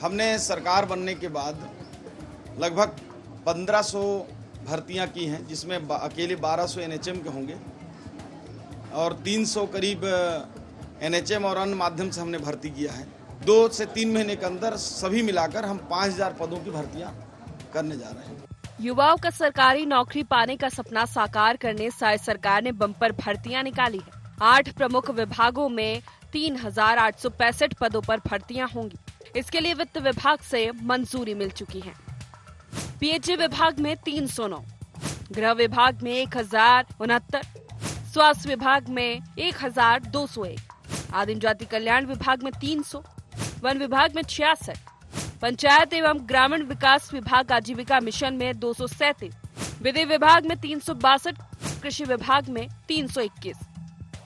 हमने सरकार बनने के बाद लगभग 1500 भर्तियां की हैं, जिसमें अकेले 1200 एनएचएम के होंगे और 300 करीब एनएचएम और अन्य माध्यम से हमने भर्ती किया है। 2 से 3 महीने के अंदर सभी मिलाकर हम 5000 पदों की भर्तियां करने जा रहे हैं। युवाओं का सरकारी नौकरी पाने का सपना साकार करने साय सरकार ने बम्पर भर्तियां निकाली है। 8 प्रमुख विभागों में 3865 पदों पर भर्तियां होंगी। इसके लिए वित्त विभाग से मंजूरी मिल चुकी है। पीएचई विभाग में 309, गृह विभाग में 1069, स्वास्थ्य विभाग में 1201, आदिम जाति कल्याण विभाग में 300, वन विभाग में 66, पंचायत एवं ग्रामीण विकास विभाग आजीविका मिशन में 237, विधि विभाग में 362, कृषि विभाग में 321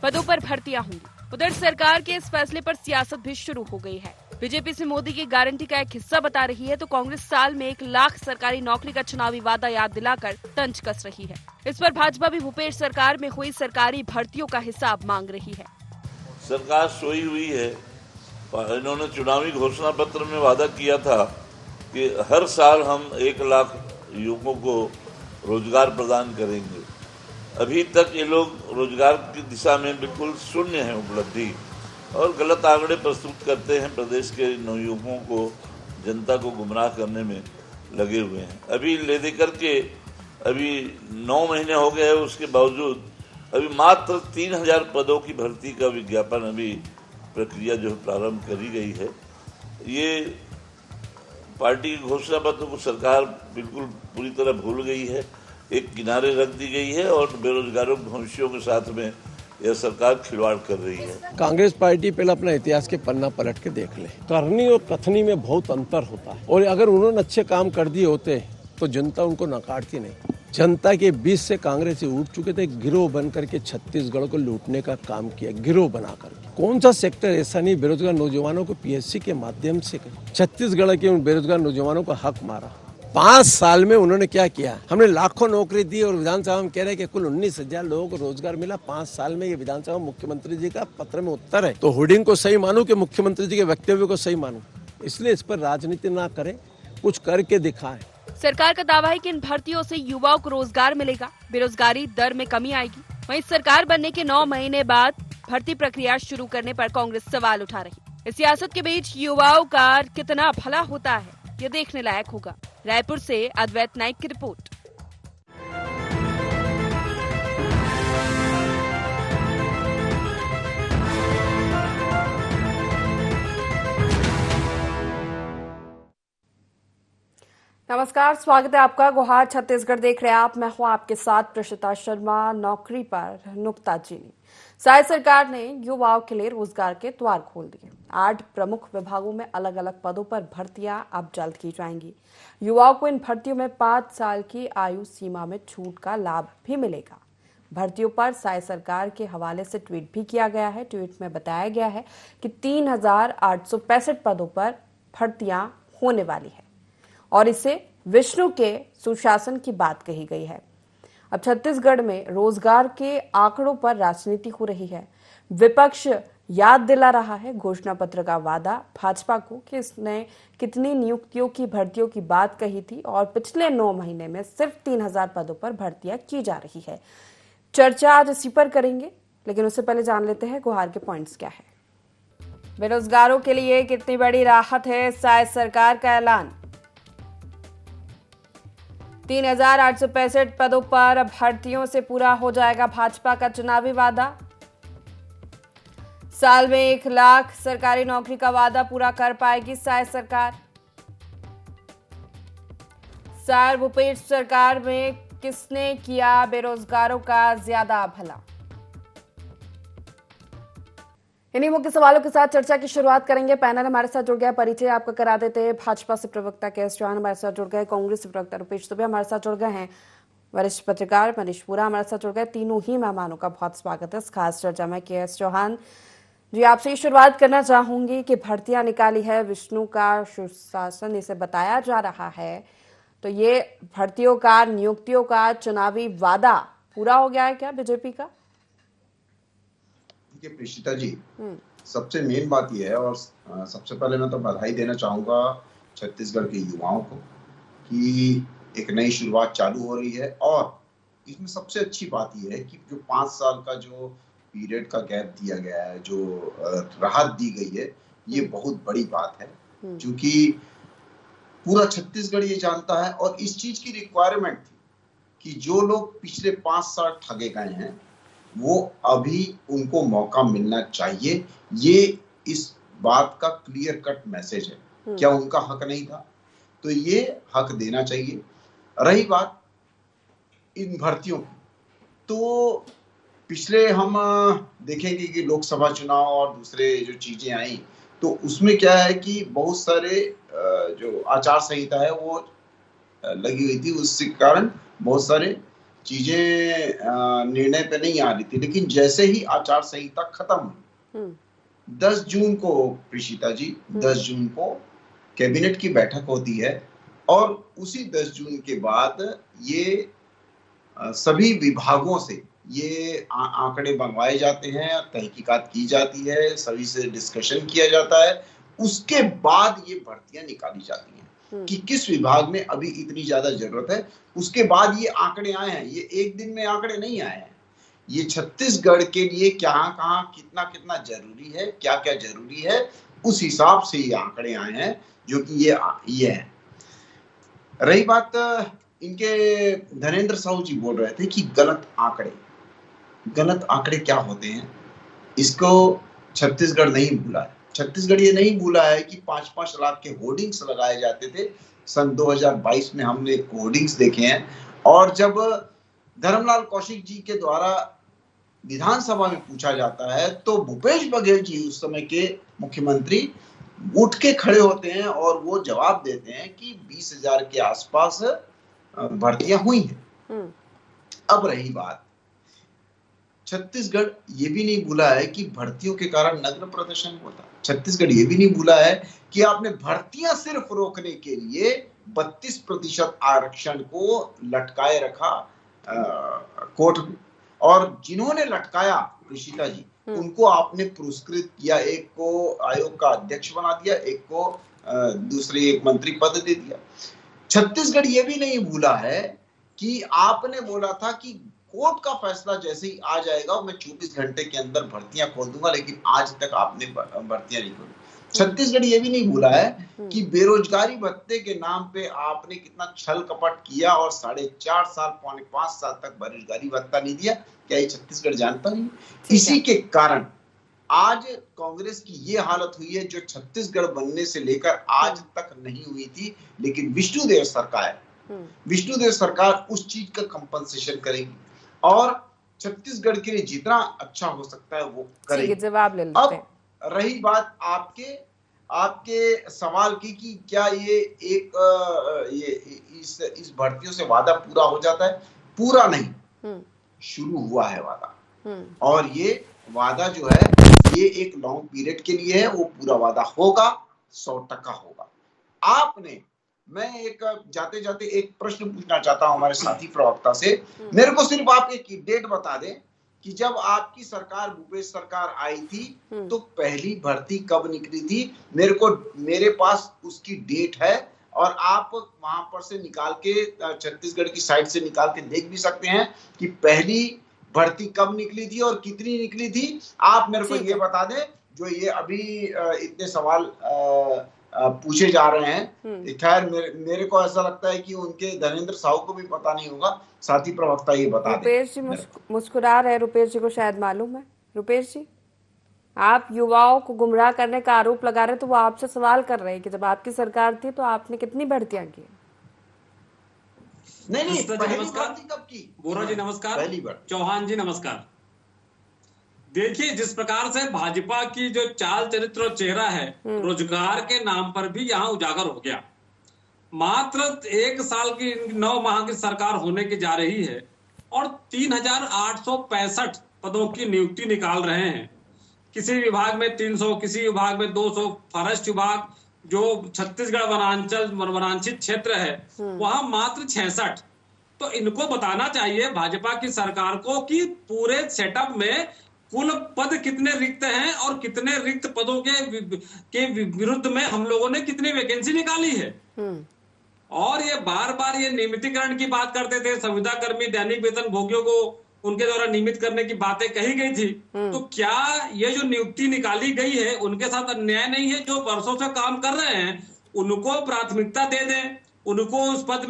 पदों पर भर्तियां होंगी। उधर सरकार के इस फैसले पर सियासत भी शुरू हो गई है। बीजेपी से मोदी की गारंटी का एक हिस्सा बता रही है तो कांग्रेस साल में 1 लाख सरकारी नौकरी का चुनावी वादा याद दिलाकर तंज कस रही है। इस पर भाजपा भी भूपेश सरकार में हुई सरकारी भर्तियों का हिसाब मांग रही है। सरकार सोई हुई है। इन्होंने चुनावी घोषणा पत्र में वादा किया था कि हर साल हम 1 लाख युवकों को रोजगार प्रदान करेंगे। अभी तक ये लोग रोजगार की दिशा में बिल्कुल शून्य है उपलब्धि और गलत आंकड़े प्रस्तुत करते हैं। प्रदेश के नवयुवकों को, जनता को गुमराह करने में लगे हुए हैं। अभी ले दे करके अभी 9 महीने हो गए हैं, उसके बावजूद अभी मात्र 3000 पदों की भर्ती का विज्ञापन अभी प्रक्रिया जो प्रारंभ करी गई है। ये पार्टी के घोषणा पत्र को सरकार बिल्कुल पूरी तरह भूल गई है, एक किनारे रख दी गई है और बेरोजगारों के भविष्यों के साथ में यह सरकार खिलवाड़ कर रही है। कांग्रेस पार्टी पहले अपना इतिहास के पन्ना पलट के देख ले। करनी और कथनी में बहुत अंतर होता है और अगर उन्होंने अच्छे काम कर दिए होते तो जनता उनको नकारती नहीं। जनता के बीच से कांग्रेस से उठ चुके थे, गिरोह बन करके छत्तीसगढ़ को लूटने का काम किया, गिरोह बना करके। कौन सा सेक्टर ऐसा नहीं बेरोजगार नौजवानों को पीएससी के माध्यम से छत्तीसगढ़ के उन बेरोजगार नौजवानों का हक मारा। 5 साल में उन्होंने क्या किया? हमने लाखों नौकरी दी और विधानसभा में कह रहे हैं कि कुल 19,000 लोगों को रोजगार मिला 5 साल में। ये विधानसभा मुख्यमंत्री जी का पत्र में उत्तर है। तो होर्डिंग को सही मानूं कि मुख्यमंत्री जी के वक्तव्य को सही मानूं? इसलिए इस पर राजनीति ना करें, कुछ करके दिखाएं। सरकार का दावा है कि इन भर्तियों से युवाओं को रोजगार मिलेगा, बेरोजगारी दर में कमी आएगी। वहीं सरकार बनने के 9 महीने बाद भर्ती प्रक्रिया शुरू करने पर कांग्रेस सवाल उठा रही। इस सियासत के बीच युवाओं का कितना भला होता है, ये देखने लायक होगा। रायपुर से अद्वैत नाइक की रिपोर्ट। नमस्कार, स्वागत है आपका। गुहार छत्तीसगढ़ देख रहे हैं आप। मैं हूं आपके साथ प्रशिता शर्मा। नौकरी पर नुक्ताचीनी। साय सरकार ने युवाओं के लिए रोजगार के द्वार खोल दिए। 8 प्रमुख विभागों में अलग अलग पदों पर भर्तियां अब जल्द की जाएंगी। युवाओं को इन भर्तियों में 5 साल की आयु सीमा में छूट का लाभ भी मिलेगा। भर्तियों पर साय सरकार के हवाले से ट्वीट भी किया गया है। ट्वीट में बताया गया है कि 3865 पदों पर भर्तियां होने वाली है और इसे विष्णु के सुशासन की बात कही गई है। अब छत्तीसगढ़ में रोजगार के आंकड़ों पर राजनीति हो रही है। विपक्ष याद दिला रहा है घोषणा पत्र का वादा भाजपा को कि इसने कितनी नियुक्तियों की भर्तियों की बात कही थी और पिछले 9 महीने में सिर्फ 3000 पदों पर भर्तियां की जा रही है। चर्चा आज इसी पर करेंगे, लेकिन उससे पहले जान लेते हैं गुहार के पॉइंट्स क्या है। बेरोजगारों के लिए कितनी बड़ी राहत है, साय सरकार का ऐलान। 3865 पदों पर भर्तियों से पूरा हो जाएगा भाजपा का चुनावी वादा। साल में 1 लाख सरकारी नौकरी का वादा पूरा कर पाएगी साय सरकार। साय भूपेश सरकार में किसने किया बेरोजगारों का ज्यादा भला? इन्हीं मुख्य सवालों के साथ चर्चा की शुरुआत करेंगे। पैनल हमारे साथ जुड़ गया, परिचय आपका करा देते हैं। भाजपा से प्रवक्ता के.एस. चौहान हमारे साथ जुड़ गए, कांग्रेस से प्रवक्ता रुपेश दुबे हमारे साथ जुड़ गए हैं, वरिष्ठ पत्रकार मनीष पुरा हमारे साथ जुड़ गए। तीनों ही मेहमानों का बहुत स्वागत है इस खास चर्चा में। के.एस. चौहान जी, आपसे ही शुरुआत करना चाहूंगी कि भर्तियां निकाली है, विष्णु का सुशासन इसे बताया जा रहा है, तो ये भर्तियों का, नियुक्तियों का चुनावी वादा पूरा हो गया है क्या बीजेपी का? प्रीशिता जी, सबसे मेन बात यह है और सबसे पहले मैं तो बधाई देना चाहूंगा छत्तीसगढ़ के युवाओं को कि एक नई शुरुआत चालू हो रही है। और इसमें सबसे अच्छी बात यह है कि जो 5 साल का जो पीरियड का गैप दिया गया है, जो राहत दी गई है, ये बहुत बड़ी बात है, क्योंकि पूरा छत्तीसगढ़ ये जानता है और इस चीज की रिक्वायरमेंट थी कि जो लोग पिछले 5 साल ठगे गए हैं वो अभी उनको मौका मिलना चाहिए। ये इस बात का क्लियर कट मैसेज है। क्या उनका हक नहीं था? तो ये हक देना चाहिए। रही बात इन भर्तियों की, तो पिछले हम देखेंगे कि लोकसभा चुनाव और दूसरे जो चीजें आई, तो उसमें क्या है कि बहुत सारे जो आचार संहिता है वो लगी हुई थी, उसके कारण बहुत सारे चीजें निर्णय पे नहीं आ रही थी। लेकिन जैसे ही आचार संहिता खत्म हुई 10 जून को, प्रीशिता जी, 10 जून को कैबिनेट की बैठक होती है और उसी 10 जून के बाद ये सभी विभागों से ये आंकड़े मंगवाए जाते हैं, तहकीकात की जाती है, सभी से डिस्कशन किया जाता है। उसके बाद ये भर्तियां निकाली जाती हैं कि किस विभाग में अभी इतनी ज्यादा जरूरत है। उसके बाद ये आंकड़े आए हैं। ये एक दिन में आंकड़े नहीं आए हैं। ये छत्तीसगढ़ के लिए कहाँ कितना कितना जरूरी है, क्या क्या जरूरी है, उस हिसाब से ये आंकड़े आए हैं, जो कि ये है। रही बात इनके, धनेंद्र साहू जी बोल रहे थे कि गलत आंकड़े क्या होते हैं, इसको छत्तीसगढ़ नहीं भूला है। छत्तीसगढ़ ये नहीं भूला है कि 5-5 लाख के होर्डिंग्स लगाए जाते थे। सन 2022 में हमने होर्डिंग्स देखे हैं। और जब धर्मलाल कौशिक जी के द्वारा विधानसभा में पूछा जाता है तो भूपेश बघेल जी, उस समय के मुख्यमंत्री, उठ के खड़े होते हैं और वो जवाब देते हैं कि 20,000 के आसपास भर्तियां हुई हैं। अब रही बात, छत्तीसगढ़ ये भी नहीं भूला है कि भर्तियों के कारण नग्न प्रदर्शन होता है। छत्तीसगढ़ ये भी नहीं भूला है कि आपने भर्तियां सिर्फ रोकने के लिए 32% आरक्षण को लटकाए रखा कोर्ट में, और जिन्होंने लटकाया, ऋषिता जी, उनको आपने पुरस्कृत किया। एक को आयोग का अध्यक्ष बना दिया, एक को दूसरी एक मंत्री पद दे दिया। छत्तीसगढ़ ये भी नहीं भूला है कि आपने बोला था कि कोर्ट का फैसला जैसे ही आ जाएगा मैं 24 घंटे के अंदर भर्तियां खोल दूंगा, लेकिन आज तक आपने भर्तियां नहीं खोली। छत्तीसगढ़ ये भी नहीं भूला है कि बेरोजगारी भत्ते के नाम पे आपने कितना छल कपट किया और 4.5 साल, 5.25 साल तक बेरोजगारी भत्ता नहीं दिया। क्या ये छत्तीसगढ़ जानता नहीं? इसी के कारण आज कांग्रेस की ये हालत हुई है, जो छत्तीसगढ़ बनने से लेकर आज तक नहीं हुई थी। लेकिन विष्णुदेव सरकार उस चीज का कंपनसेशन करेगी और छत्तीसगढ़ के लिए जितना अच्छा हो सकता है वो करेगी। जवाब ले लेते हैं। अब रही बात आपके सवाल की कि क्या ये इस भर्तियों से वादा पूरा हो जाता है? पूरा नहीं, शुरू हुआ है वादा। और ये वादा जो है ये एक लॉन्ग पीरियड के लिए है। वो पूरा वादा होगा, 100% होगा। मैं एक जाते जाते एक प्रश्न पूछना चाहता हूं हमारे साथी प्रवक्ता से। मेरे को सिर्फ आप एक डेट बता दें कि जब आपकी सरकार, भूपेश सरकार आई थी, तो पहली भर्ती कब निकली थी? मेरे पास उसकी डेट है और आप वहां पर से निकाल के, छत्तीसगढ़ की साइट से निकाल के देख भी सकते हैं कि पहली भर्ती कब निकली थी और कितनी निकली थी। आप मेरे को ये बता दें, जो ये अभी इतने सवाल पूछे जा रहे हैं। खैर मेरे को ऐसा लगता है कि उनके धनेंद्र साहू को भी पता नहीं होगा। साथी प्रवक्ता ये बता दें। रुपेश जी मुस्कुरा रहे, रुपेश जी को शायद मालूम है। रुपेश जी, आप युवाओं को गुमराह करने का आरोप लगा रहे, तो वो आपसे सवाल कर रहे हैं कि जब आपकी सरकार थी तो आपने कितनी भर्तियां की? नहीं, पहली भर्ती कब की? बोरा जी नमस्कार, पहली बार। चौहान जी नमस्कार। देखिए, जिस प्रकार से भाजपा की जो चाल चरित्र और चेहरा है, रोजगार के नाम पर भी यहाँ उजागर हो गया। मात्र 1 साल की 9 माह की सरकार होने की जा रही है और 3,865 पदों की नियुक्ति निकाल रहे हैं। किसी विभाग में 300, किसी विभाग में 200। फॉरेस्ट विभाग जो छत्तीसगढ़ वनांचित क्षेत्र है, वहां मात्र 66। तो इनको बताना चाहिए भाजपा की सरकार को कि पूरे सेटअप में कुल पद कितने रिक्त हैं और कितने रिक्त पदों के विरुद्ध में हम लोगों ने कितनी वैकेंसी निकाली है। और ये बार बार ये नियमितीकरण की बात करते थे, संविदा कर्मी दैनिक वेतन भोगियों को उनके द्वारा नियमित करने की बातें कही गई थी। तो क्या ये जो नियुक्ति निकाली गई है उनके साथ अन्याय नहीं है? जो वर्षों से काम कर रहे हैं उनको प्राथमिकता दे दें, उनको उस पद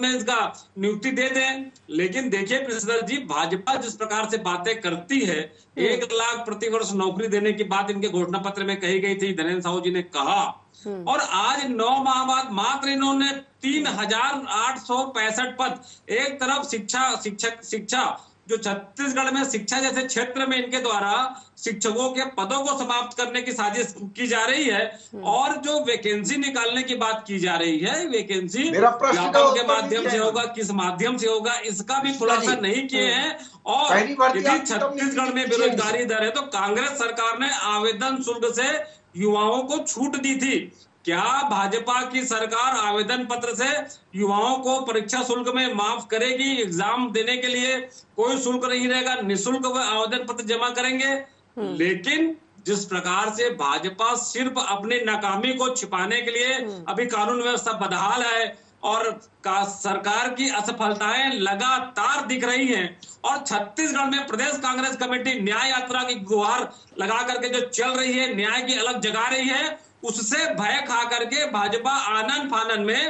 में इसका नियुक्ति दे दें। लेकिन देखिए प्रिंसिपल जी, भाजपा जिस प्रकार से बातें करती है, 1 लाख प्रतिवर्ष नौकरी देने की बात इनके घोषणा पत्र में कही गई थी, धीरेन्द्र साहू जी ने कहा, और आज 9 माह बाद मात्र इन्होंने 3,865 पद, एक तरफ शिक्षा जो छत्तीसगढ़ में शिक्षा जैसे क्षेत्र में इनके द्वारा शिक्षकों के पदों को समाप्त करने की साजिश की जा रही है, और जो वैकेंसी निकालने की बात की जा रही है, वैकेंसी व्यापक के माध्यम से होगा, किस माध्यम से होगा, इसका भी खुलासा नहीं किए हैं। और यदि छत्तीसगढ़ में बेरोजगारी दर है तो कांग्रेस सरकार ने आवेदन शुल्क से युवाओं को छूट दी थी। क्या भाजपा की सरकार आवेदन पत्र से युवाओं को परीक्षा शुल्क में माफ करेगी? एग्जाम देने के लिए कोई शुल्क नहीं रहेगा, निःशुल्क आवेदन पत्र जमा करेंगे। लेकिन जिस प्रकार से भाजपा सिर्फ अपनी नाकामी को छिपाने के लिए अभी कानून व्यवस्था बदहाल है और सरकार की असफलताएं लगातार दिख रही हैं, और छत्तीसगढ़ में प्रदेश कांग्रेस कमेटी न्याय यात्रा की गुहार लगा करके जो चल रही है, न्याय की अलग जगा रही है, उससे भय खा करके भाजपा आनन फानन में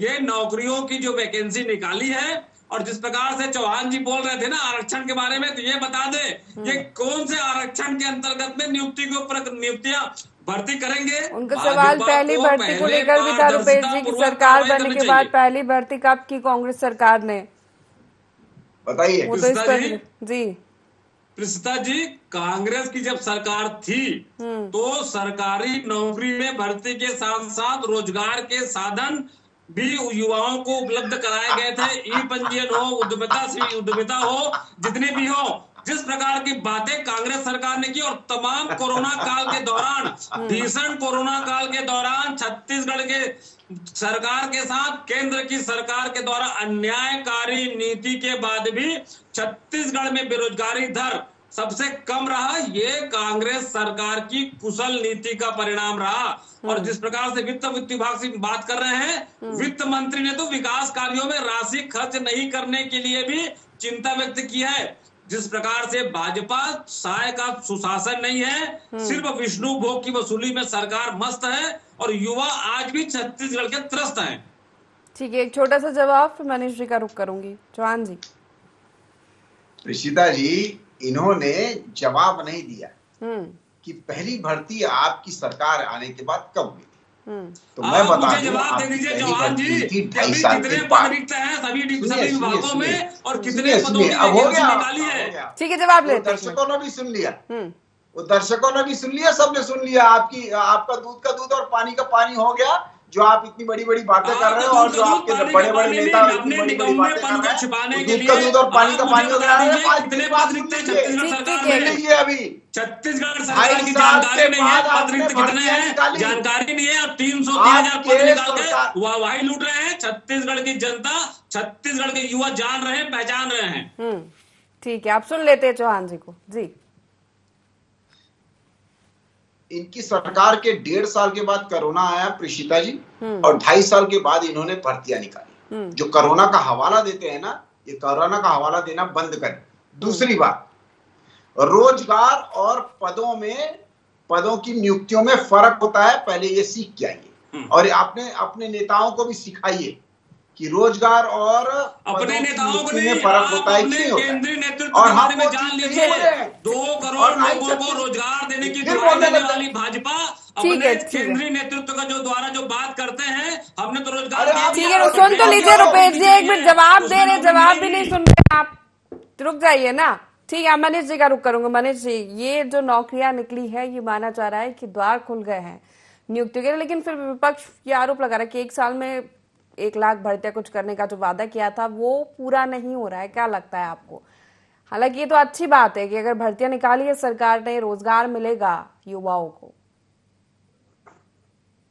ये नौकरियों की जो वैकेंसी निकाली है। और जिस प्रकार से चौहान जी बोल रहे थे ना आरक्षण के बारे में, तो ये बता दे ये कौन से आरक्षण के अंतर्गत में नियुक्तियां भर्ती करेंगे? उनका सवाल पहली भर्ती को लेकर भी था रुपेश जी की सरकार बनने के बाद पहली भर्ती कब की कांग्रेस सरकार ने, बताइए। वो तो इस पर जी प्रसिद्धा जी, कांग्रेस की जब सरकार थी तो सरकारी नौकरी में भर्ती के साथ साथ रोजगार के साधन भी युवाओं को उपलब्ध कराए गए थे। ई पंजीयन हो, उद्यमिता हो, जितने भी हो, जिस प्रकार की बातें कांग्रेस सरकार ने की। और तमाम कोरोना काल के दौरान, भीषण कोरोना काल के दौरान छत्तीसगढ़ के सरकार के साथ केंद्र की सरकार के द्वारा अन्यायकारी नीति के बाद भी छत्तीसगढ़ में बेरोजगारी दर सबसे कम रहा। ये कांग्रेस सरकार की कुशल नीति का परिणाम रहा। और जिस प्रकार से वित्त विभाग से बात कर रहे हैं, वित्त मंत्री ने तो विकास कार्यों में राशि खर्च नहीं करने के लिए भी चिंता व्यक्त की है। जिस प्रकार से भाजपा साय का सुशासन नहीं है, सिर्फ विष्णु भोग की वसूली में सरकार मस्त है, और युवा आज भी छत्तीसगढ़ के त्रस्त हैं। ठीक है, एक छोटा सा जवाब फिर मनीष जी का रुख करूंगी। चौहान जी। ऋषिता जी, इन्होंने जवाब नहीं दिया कि पहली भर्ती आपकी सरकार आने के बाद कब हुई थी। तो मैं बता दूं, जवाब दे दीजिए चौहान जी, 2.5 साल के बाद सभी विभागों में और कितने पदों की अब हो गया, निकाली है। ठीक है, जवाब लेते हैं। दर्शकों ने भी सुन लिया, वो दर्शकों ने भी सुन लिया, सबने सुन लिया। आपका दूध का दूध और पानी का पानी हो गया, जो आप इतनी बड़ी बड़ी बातें कर रहे हो, और जो आपके बड़े बड़े नेता इतनी बड़ी बड़ी बातें कर रहे हैं, दूध का दूध और पानी का पानी हो गया है। कितने पद रिक्त हैं छत्तीसगढ़ सरकार में? अभी छत्तीसगढ़ सरकार की जानकारी नहीं है, पद रिक्त कितने हैं जानकारी नहीं है। अब 300-3,000 पद निकाल के वाहवाही लूट रहे हैं। छत्तीसगढ़ की जनता, छत्तीसगढ़ के युवा जान रहे हैं, पहचान रहे हैं। ठीक है, आप सुन लेते हैं चौहान जी को। जी, इनकी सरकार के 1.5 साल के बाद कोरोना आया प्रीशिता जी, और 2.5 साल के बाद इन्होंने भर्तियां निकाली। जो कोरोना का हवाला देते हैं ना, ये कोरोना का हवाला देना बंद करें। दूसरी बात, रोजगार और पदों की नियुक्तियों में फर्क होता है, पहले ये सीख के आइए, और आपने अपने नेताओं को भी सिखाइए कि रोजगार और अपने नेताओं को नहीं, फर्क होता है, केंद्रीय नेतृत्व और हम जान लीजिए 2 करोड़ लोगों को रोजगार देने की दुहाई देने वाली भाजपा अपने केंद्रीय नेतृत्व का द्वारा जो बात करते हैं, हमने तो रोजगार। ठीक है, सुन तो लीजिए रुपेश जी, एक मिनट जवाब दे रहे, जवाब भी नहीं सुन रहे आप, रुक जाइए ना। ठीक है, मनीष जी का रुख करूंगा। मनीष जी, ये जो नौकरियां निकली है, ये माना जा रहा है कि द्वार खुल गए हैं नियुक्ति के, लेकिन फिर विपक्ष ये आरोप लगा रहा है कि 1 साल में 1 लाख भर्तियां कुछ करने का जो वादा किया था वो पूरा नहीं हो रहा है। क्या लगता है आपको? हालांकि ये तो अच्छी बात है कि अगर भर्तियां निकाली है सरकार ने, रोजगार मिलेगा युवाओं को।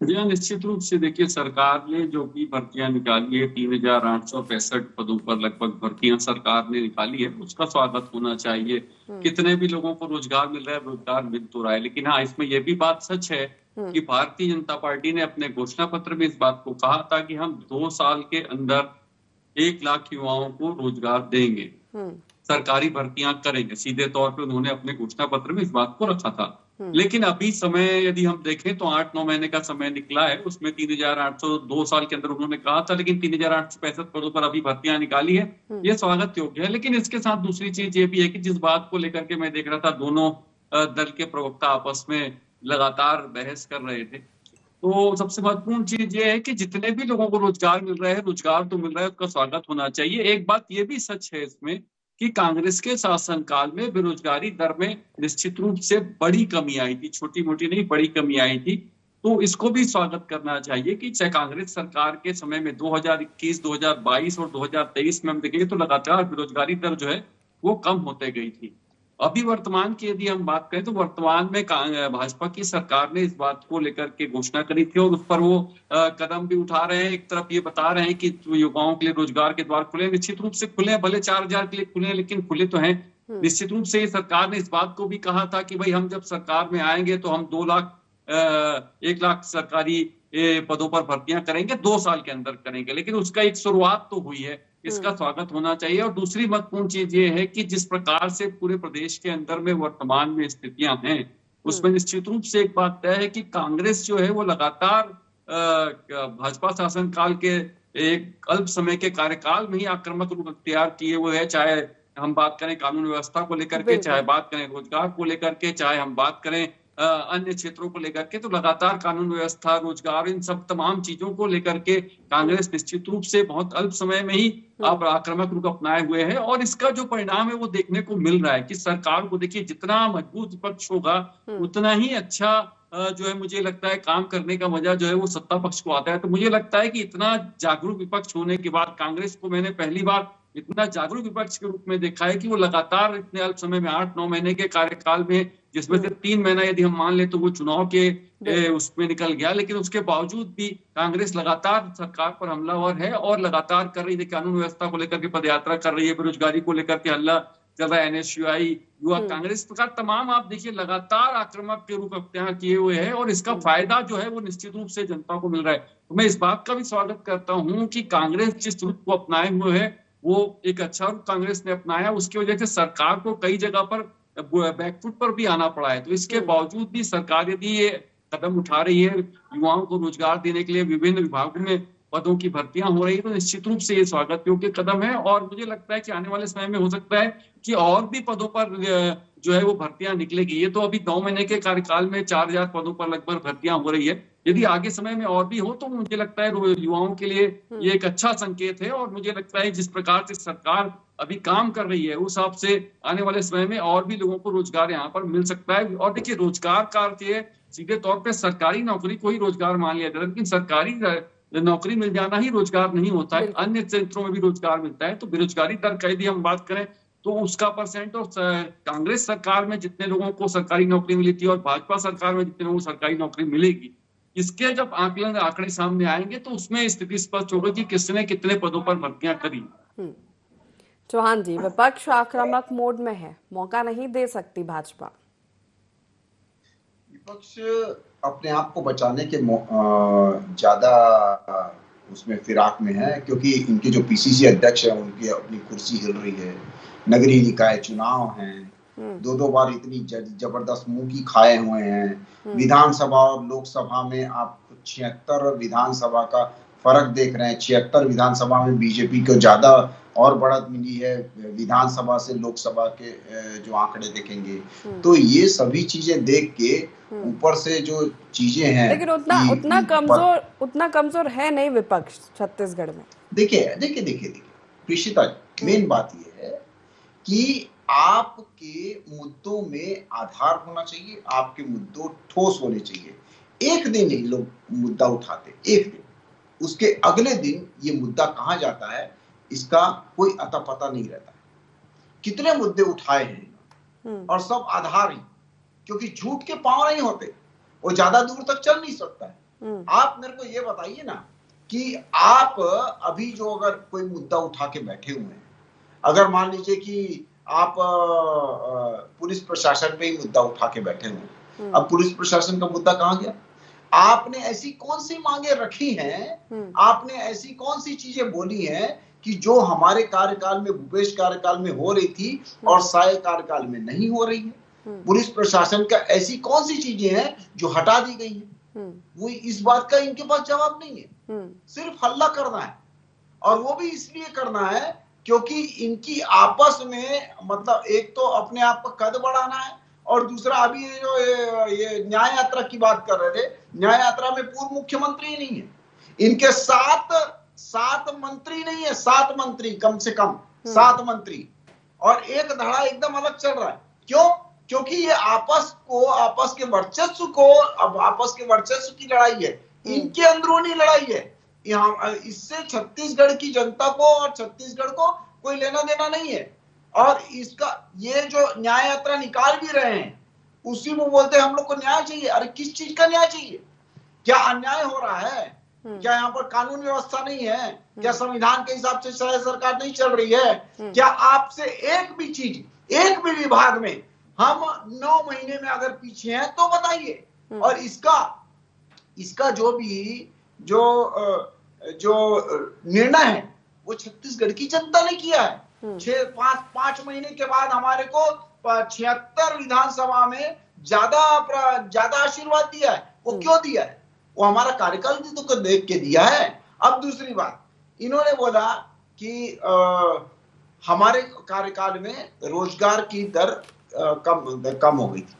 जी हाँ, निश्चित रूप से देखिए, सरकार ने जो भी भर्तियां निकाली है 3,865 पदों पर लगभग भर्तियां सरकार ने निकाली है, उसका स्वागत होना चाहिए। कितने भी लोगों को रोजगार मिल रहा है, रोजगार मिल तो रहा है, लेकिन हाँ, इसमें यह भी बात सच है कि भारतीय जनता पार्टी ने अपने घोषणा पत्र में इस बात को कहा था कि हम 2 साल के अंदर 1 लाख युवाओं को रोजगार देंगे, सरकारी भर्तियां करेंगे। सीधे तौर पे उन्होंने अपने घोषणा पत्र में इस बात को रखा था। लेकिन अभी समय यदि हम देखें तो 8-9 महीने का समय निकला है, उसमें 3,802 साल के अंदर उन्होंने कहा था, लेकिन 3,865 पदों पर अभी भर्तियां निकाली है, ये स्वागत योग्य है। लेकिन इसके साथ दूसरी चीज ये भी है कि जिस बात को लेकर के मैं देख रहा था, दोनों दल के प्रवक्ता आपस में लगातार बहस कर रहे थे, तो सबसे महत्वपूर्ण चीज ये है कि जितने भी लोगों को रोजगार मिल रहा है, रोजगार तो मिल रहा है, उसका स्वागत होना चाहिए। एक बात ये भी सच है इसमें कि कांग्रेस के शासनकाल में बेरोजगारी दर में निश्चित रूप से बड़ी कमी आई थी, छोटी मोटी नहीं, बड़ी कमी आई थी। तो इसको भी स्वागत करना चाहिए कि चाहे कांग्रेस सरकार के समय में 2021, 2022 और 2023 में हम देखेंगे तो लगातार बेरोजगारी दर जो है वो कम होते गई थी। अभी वर्तमान की यदि हम बात करें तो वर्तमान में भाजपा की सरकार ने इस बात को लेकर के घोषणा करी थी और उस पर वो कदम भी उठा रहे हैं। एक तरफ ये बता रहे हैं कि युवाओं के लिए रोजगार के द्वार खुले, निश्चित रूप से खुले, भले 4,000 के लिए खुले, लेकिन खुले तो हैं। निश्चित रूप से सरकार ने इस बात को भी कहा था कि भाई हम जब सरकार में आएंगे तो हम 1 लाख सरकारी पदों पर भर्तियां करेंगे, 2 साल के अंदर करेंगे, लेकिन उसका एक शुरुआत तो हुई है, इसका स्वागत होना चाहिए। और दूसरी महत्वपूर्ण चीज ये है कि जिस प्रकार से पूरे प्रदेश के अंदर में वर्तमान में स्थितियां हैं, उसमें निश्चित रूप से एक बात तय है कि कांग्रेस जो है वो लगातार भाजपा शासनकाल के एक अल्प समय के कार्यकाल में ही आक्रामक रूप अख्तियार किए हुए है। चाहे हम बात करें कानून व्यवस्था को लेकर के, चाहे बात करें रोजगार को लेकर के, चाहे हम बात करें अन्य क्षेत्रों को लेकर के, तो लगातार कानून व्यवस्था, रोजगार, इन सब तमाम चीजों को लेकर के कांग्रेस निश्चित रूप से बहुत अल्प समय में ही आप आक्रामक रुख अपनाए हुए है। और इसका जो परिणाम है वो देखने को मिल रहा है कि सरकार को देखिए, जितना मजबूत विपक्ष होगा उतना ही अच्छा जो है मुझे लगता है काम करने का मजा जो है वो सत्ता पक्ष को आता है। तो मुझे लगता है कि इतना जागरूक विपक्ष होने के बाद कांग्रेस को मैंने पहली बार इतना जागरूक विपक्ष के रूप में देखा है कि वो लगातार इतने अल्प समय में 8-9 महीने के कार्यकाल में, जिसमें से 3 महीना यदि हम मान ले तो वो चुनाव के उसमें निकल गया, लेकिन उसके बावजूद भी कांग्रेस लगातार सरकार पर हमलावर है और लगातार कर रही है। कानून व्यवस्था को लेकर के पदयात्रा कर रही है, बेरोजगारी को लेकर के हल्ला चल रहा है, NSUI, युवा कांग्रेस, प्रकार तमाम आप देखिए लगातार आक्रामक के रूप अख्तियार किए हुए हैं और इसका फायदा जो है वो निश्चित रूप से जनता को मिल रहा है। तो मैं इस बात का भी स्वागत करता हूँ कि कांग्रेस जिस रुख को अपनाए हुए है वो एक अच्छा रुख कांग्रेस ने अपनाया, उसकी वजह से सरकार को कई जगह पर बैकफुट पर भी आना पड़ा है। तो इसके बावजूद भी सरकार यदि ये कदम उठा रही है, युवाओं को रोजगार देने के लिए विभिन्न विभागों में पदों की भर्तियां हो रही है, तो निश्चित रूप से ये स्वागत योग्य कदम है। और मुझे लगता है कि आने वाले समय में हो सकता है कि और भी पदों पर जो है वो भर्तियां निकलेगी। ये तो अभी 9 महीने के कार्यकाल में 4,000 पदों पर लगभग भर्तियां हो रही है। यदि आगे समय में और भी हो तो मुझे लगता है युवाओं के लिए ये एक अच्छा संकेत है। और मुझे लगता है जिस प्रकार से सरकार अभी काम कर रही है उस हिसाब से आने वाले समय में और भी लोगों को रोजगार यहाँ पर मिल सकता है। और देखिए, रोजगार का अर्थ है सीधे तौर पर सरकारी नौकरी को ही रोजगार मान लिया जाता है, लेकिन सरकारी नौकरी मिल जाना ही रोजगार नहीं होता है, अन्य क्षेत्रों में भी रोजगार मिलता है। तो बेरोजगारी दर की यदि हम बात करें तो उसका परसेंट और कांग्रेस सरकार में जितने लोगों को सरकारी नौकरी मिली थी और भाजपा सरकार में जितने लोगों को सरकारी नौकरी मिलेगी, इसके जब आंकड़े सामने आएंगे तो उसमें स्थिति स्पष्ट होगी कि किसने कितने पदों पर भर्तियां करी। चौहान जी, विपक्ष आक्रामक मोड में है, मौका नहीं दे सकती भाजपा। विपक्ष अपने आप को बचाने के ज्यादा उसमें फिराक में है, क्योंकि इनके जो PCC अध्यक्ष है उनकी अपनी कुर्सी हिल रही है, नगरीय निकाय चुनाव हैं, 2 बार इतनी जबरदस्त मुंह की खाए हुए हैं। विधानसभा और लोकसभा में आप 76 विधानसभा का फर्क देख रहे हैं। 76 विधानसभा में बीजेपी को ज्यादा और बढ़त मिली है विधानसभा से लोकसभा के जो आंकड़े देखेंगे। तो ये सभी चीजें देख के ऊपर से जो चीजें हैं, लेकिन उतना कमजोर है नहीं विपक्ष छत्तीसगढ़ में। देखिए प्रीशिता, मेन बात ये है कि आपके मुद्दों में आधार होना चाहिए, आपके मुद्दों ठोस होने चाहिए। एक दिन ही लोग मुद्दा उठाते, एक दिन, उसके अगले दिन ये मुद्दा कहाँ जाता है इसका कोई अता पता नहीं रहता। कितने मुद्दे उठाए हैं और सब आधार ही, क्योंकि झूठ के पांव नहीं होते, वो ज्यादा दूर तक चल नहीं सकता है। आप मेरे को ये बताइए ना कि आप अभी जो अगर कोई मुद्दा उठा के बैठे हुए हैं, अगर मान लीजिए कि आप पुलिस प्रशासन पे ही मुद्दा उठा के बैठे हुए हैं, अब पुलिस प्रशासन का मुद्दा कहां गया? आपने ऐसी कौन सी मांगे रखी हैं, आपने ऐसी कौन सी चीजें बोली हैं कि जो हमारे कार्यकाल में, भूपेश कार्यकाल में हो रही थी और साय कार्यकाल में नहीं हो रही है? पुलिस प्रशासन का ऐसी कौन सी चीजें हैं जो हटा दी गई हैं? वो इस बात का इनके पास जवाब नहीं है। सिर्फ हल्ला करना है, और वो भी इसलिए करना है क्योंकि इनकी आपस में मतलब एक तो अपने आप का कद बढ़ाना है, और दूसरा अभी ये न्याय यात्रा की बात कर रहे थे, न्याय यात्रा में पूर्व मुख्यमंत्री ही नहीं है, इनके सात मंत्री नहीं है, 7 मंत्री कम से कम, 7 मंत्री, और एक धड़ा एकदम अलग चल रहा है। क्यों? क्योंकि ये आपस के वर्चस्व की लड़ाई है, इनके अंदरूनी लड़ाई है। यहाँ इससे छत्तीसगढ़ की जनता को और छत्तीसगढ़ को कोई लेना देना नहीं है। और इसका ये जो न्याय यात्रा निकाल भी रहे हैं, उसी में बोलते हैं हम लोग को न्याय चाहिए। अरे किस चीज का न्याय चाहिए? क्या अन्याय हो रहा है? क्या यहाँ पर कानून व्यवस्था नहीं है? क्या संविधान के हिसाब से सरकार नहीं चल रही है? क्या आपसे एक भी चीज, एक भी विभाग में हम 9 महीने में अगर पीछे हैं तो बताइए। और इसका जो निर्णय है वो छत्तीसगढ़ की जनता ने किया है। 5 महीने के बाद हमारे को 76 विधानसभा में ज्यादा आशीर्वाद दिया है। वो क्यों दिया है? वो हमारा कार्यकाल तो देख के दिया है। अब दूसरी बात, इन्होंने बोला कि हमारे कार्यकाल में रोजगार की दर कम हो गई थी।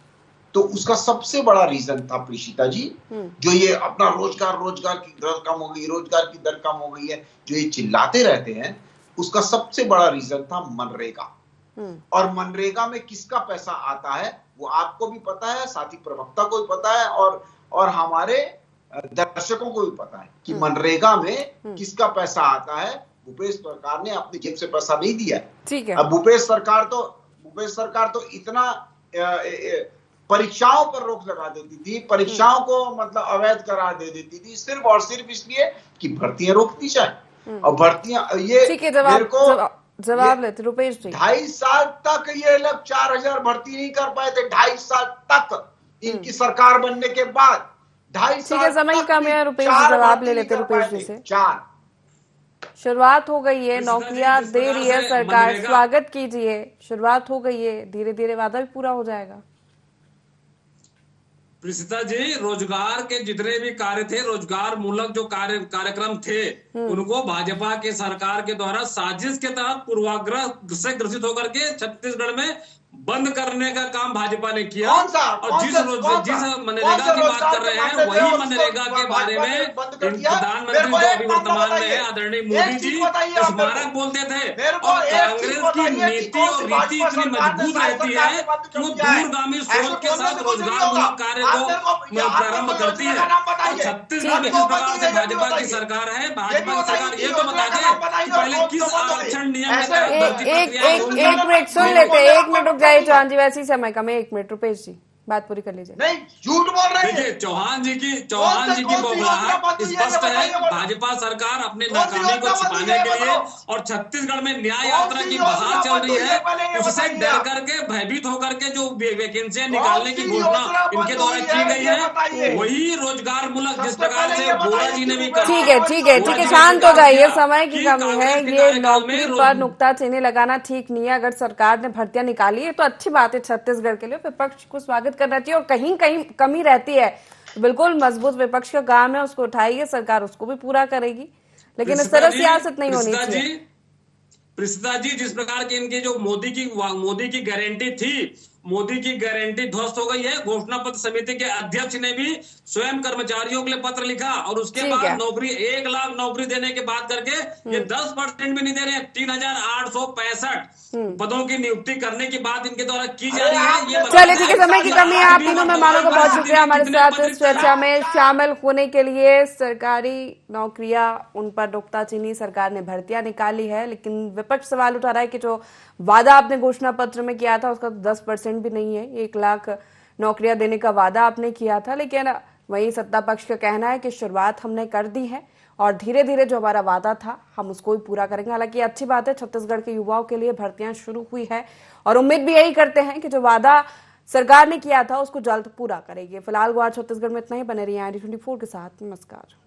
तो उसका सबसे बड़ा रीजन था प्रीशिता जी, जो ये अपना रोजगार की दर कम हो गई, रोजगार की दर कम हो गई है, जो ये चिल्लाते रहते हैं, उसका सबसे बड़ा रीजन था मनरेगा। और मनरेगा में किसका पैसा आता है वो आपको भी पता है, साथी प्रवक्ता को भी पता है, और हमारे दर्शकों को भी पता है कि मनरेगा में किसका पैसा आता है। भूपेश सरकार ने अपनी जेब से पैसा नहीं दिया। ठीक है। अब भूपेश सरकार तो इतना परीक्षाओं पर रोक लगा देती थी, परीक्षाओं को मतलब अवैध करार दे देती थी, सिर्फ और सिर्फ इसलिए कि भर्तियां रोकती जाए। और भर्तियां ये मेरे को जवाब लेते रुपेश जी। 2.5 साल तक ये लोग 4000 भर्ती नहीं कर पाए थे। 2.5 साल तक इनकी सरकार बनने के बाद 2.5 साल। ठीक है, समय कम है रुपेश जी, जवाब ले लेते रुपेश जी से। 4 शुरुआत हो गई है, नौकरियां दे रही है सरकार, स्वागत कीजिए। शुरुआत हो गई है, धीरे धीरे वादा भी पूरा हो जाएगा। प्रीशिता जी, रोजगार के जितने भी कार्य थे, रोजगार मूलक जो कार्यक्रम थे, उनको भाजपा के सरकार के द्वारा साजिश के तहत पूर्वाग्रह से ग्रसित होकर के छत्तीसगढ़ में बंद करने का काम भाजपा ने किया। और जिस मनरेगा की बात कर रहे हैं, वही मनरेगा के बारे में प्रधानमंत्री जो अभी वर्तमान में है आदरणीय मोदी जी स्मारक बोलते थे। और कांग्रेस की नीति और रीति इतनी मजबूत रहती है कि वो दूरगामी सोच के साथ रोजगार मूलक कार्य को प्रारंभ करती है। और छत्तीसगढ़ में जिस प्रकार से भाजपा की सरकार है, भाजपा की सरकार ये तो बता दे कि पहले किस आरक्षण नियम के तहत एक मिनट सुन लेते, 1 मिनट रुक जाए चौहान जी, वैसे ही समय कम है। 1 मिनट रुपेश जी बात पूरी कर लीजिए। नहीं, झूठ बोल रहे हैं। देखिए, चौहान जी की बौखलाहट स्पष्ट है। भाजपा सरकार अपने नाकामी को छिपाने के लिए और छत्तीसगढ़ में न्याय यात्रा की बहार चल रही है, उससे डर करके, भयभीत होकर के जो वैकेंसियां निकालने की घोषणा इनके द्वारा की गई है, वही रोजगार मूलक जिस प्रकार से बोरा जी ने भी कहा। ठीक है, शांत हो जाइए, समय की कमी है। ये नौकरी पर नुक्ताचीनी लगाना ठीक नहीं है। अगर सरकार ने भर्तियां निकाली है तो अच्छी बात है छत्तीसगढ़ के लिए, विपक्ष को स्वागत करना चाहिए। और कहीं कहीं कमी रहती है, बिल्कुल मजबूत विपक्ष का काम है, उसको उठाइए, सरकार उसको भी पूरा करेगी, लेकिन इस तरह सियासत नहीं होनी चाहिए। प्रीशिता जी, जिस प्रकार की इनकी जो मोदी की गारंटी थी, मोदी की गारंटी ध्वस्त हो गई है। घोषणा पत्र समिति के अध्यक्ष ने भी स्वयं कर्मचारियों के लिए पत्र लिखा और उसके बाद नौकरी 1 लाख नौकरी देने के बाद करके ये 10% भी नहीं दे रहे हैं। 3865 पदों की नियुक्ति करने की बात इनके द्वारा की जा रही है। ये चलिए ठीक है, समय की कमी है। आप तीनों मेहमानों का बहुत शुक्रिया हमारे साथ इस चर्चा में शामिल होने के लिए। सरकारी नौकरियां, उन पर नुक्ताचीनी, सरकार ने भर्तियां निकाली है, लेकिन विपक्ष सवाल उठा रहा है कि जो वादा आपने घोषणा पत्र में किया था उसका 10% भी नहीं है। 1 लाख नौकरियां देने का वादा आपने किया था, लेकिन वहीं सत्ता पक्ष का कहना है कि शुरुआत हमने कर दी है और धीरे धीरे जो हमारा वादा था हम उसको भी पूरा करेंगे। हालांकि अच्छी बात है, छत्तीसगढ़ के युवाओं के लिए भर्तियां शुरू हुई है और उम्मीद भी यही करते हैं कि जो वादा सरकार ने किया था उसको जल्द पूरा करेगी। फिलहाल गुवाहाटी छत्तीसगढ़ में इतना ही। बने रहिए IND24 के साथ। नमस्कार।